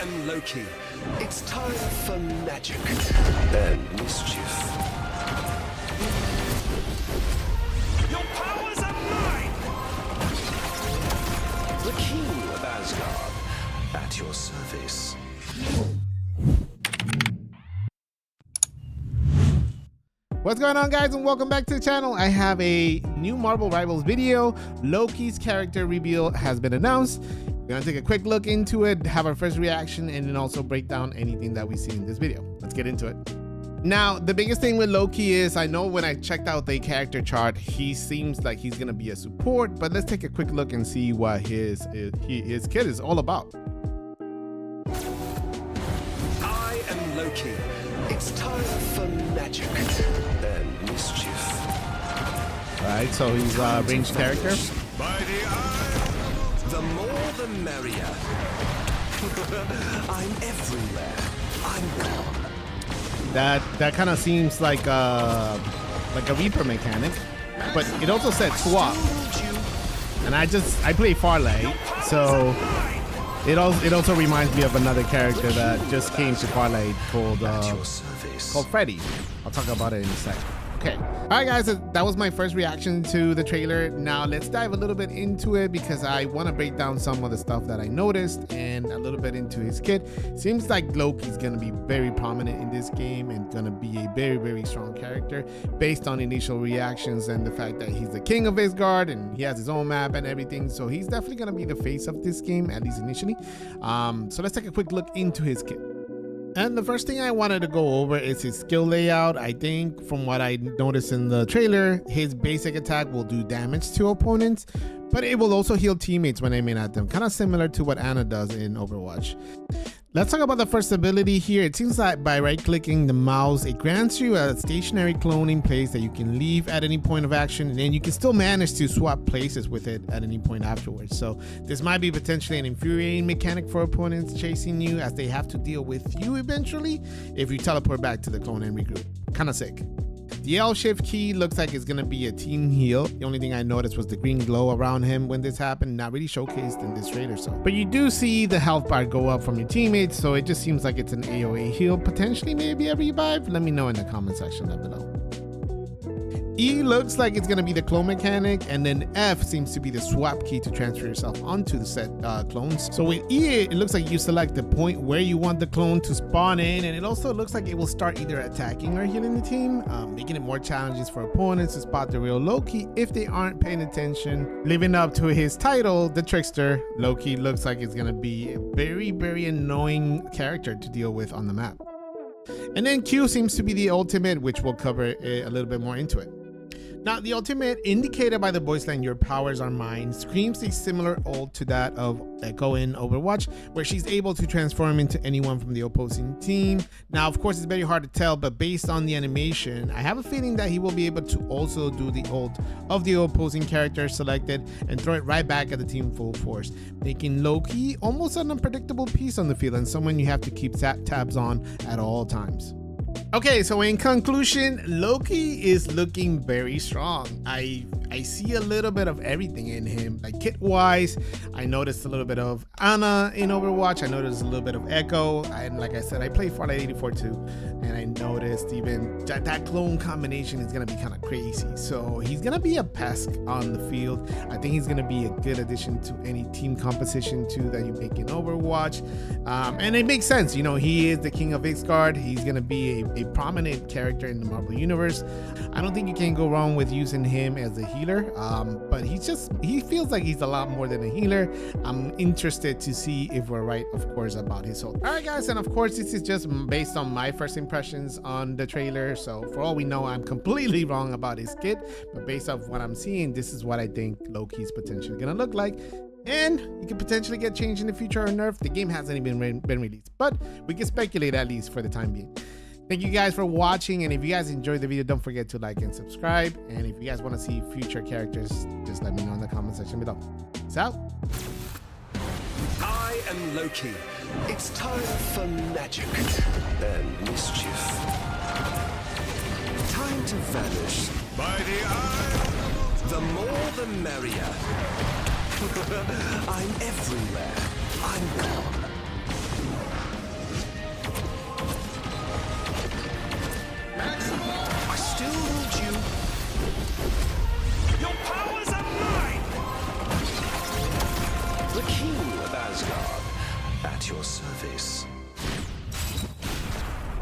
am Loki. It's time for magic and mischief. Your powers are mine! The king of Asgard, at your service. What's going on, guys, and welcome back to the channel. I have a new Marvel Rivals video. Loki's character reveal has been announced. We're gonna take a quick look into it, have our first reaction, and then also break down anything that we see in this video. Let's get into it. Now, the biggest thing with Loki is, I know when I checked out the character chart, he seems like he's gonna be a support, but let's take a quick look and see what his kit is all about. I am Loki. It's time for magic and mischief. Alright, so he's a ranged character. By the eye! The more the merrier. I'm everywhere. I'm gone. That kind of seems like a Reaper mechanic, but it also said swap, and I play Farlight, so it also reminds me of another character that just came to Farlight called Freddy. I'll talk about it in a second. Okay. All right, guys, that was my first reaction to the trailer. Now let's dive a little bit into it because I want to break down some of the stuff that I noticed and a little bit into his kit. Seems like Loki's going to be very prominent in this game and going to be a very, very strong character based on initial reactions and the fact that he's the king of Yggsgard and he has his own map and everything. So he's definitely going to be the face of this game, at least initially. So let's take a quick look into his kit. And the first thing I wanted to go over is his skill layout. I think from what I noticed in the trailer, his basic attack will do damage to opponents, but it will also heal teammates when aiming at them, kind of similar to what Anna does in Overwatch. Let's talk about the first ability here. It seems like by right-clicking the mouse, it grants you a stationary clone in place that you can leave at any point of action, and then you can still manage to swap places with it at any point afterwards. So this might be potentially an infuriating mechanic for opponents chasing you, as they have to deal with you eventually if you teleport back to the clone and regroup. Kind of sick. The L shift key looks like it's gonna be a team heal. The only thing I noticed was the green glow around him when this happened, not really showcased in this trailer. So, but you do see the health bar go up from your teammates, so it just seems like it's an AoE heal, potentially maybe a revive. Let me know in the comment section down below. E looks like it's gonna be the clone mechanic, and then F seems to be the swap key to transfer yourself onto the set clones. So with E, it looks like you select the point where you want the clone to spawn in, and it also looks like it will start either attacking or healing the team, making it more challenges for opponents to spot the real Loki if they aren't paying attention. Living up to his title, the trickster, Loki looks like it's gonna be a very, very annoying character to deal with on the map. And then Q seems to be the ultimate, which we'll cover a little bit more into it. Now, the ultimate, indicated by the voice line, "Your powers are mine," screams a similar ult to that of Echo in Overwatch, where she's able to transform into anyone from the opposing team. Now, of course, it's very hard to tell, but based on the animation, I have a feeling that he will be able to also do the ult of the opposing character selected and throw it right back at the team full force, making Loki almost an unpredictable piece on the field and someone you have to keep tabs on at all times. Okay, so in conclusion, Loki is looking very strong. I see a little bit of everything in him. Like kit-wise, I noticed a little bit of Anna in Overwatch. I noticed a little bit of Echo. And like I said, I play Fallout 84 too. And I noticed even that clone combination is going to be kind of crazy. So he's going to be a pest on the field. I think he's going to be a good addition to any team composition too that you make in Overwatch. And it makes sense. You know, he is the king of Yggsgard. He's going to be a prominent character in the Marvel Universe. I don't think you can go wrong with using him as a healer, but he feels like he's a lot more than a healer. I'm interested to see if we're right, of course, about his ult. All right, guys, and of course, this is just based on my first impressions on the trailer. So for all we know, I'm completely wrong about his kit, but based off what I'm seeing, this is what I think Loki's potentially gonna look like. And you could potentially get changed in the future or nerfed. The game hasn't even been released, but we can speculate at least for the time being. Thank you guys for watching, and if you guys enjoyed the video, don't forget to like and subscribe. And if you guys want to see future characters, just let me know in the comment section below. Peace out. I am Loki. It's time for magic and mischief. Time to vanish. By the eye! The more the merrier. I'm everywhere. I'm gone. At your service.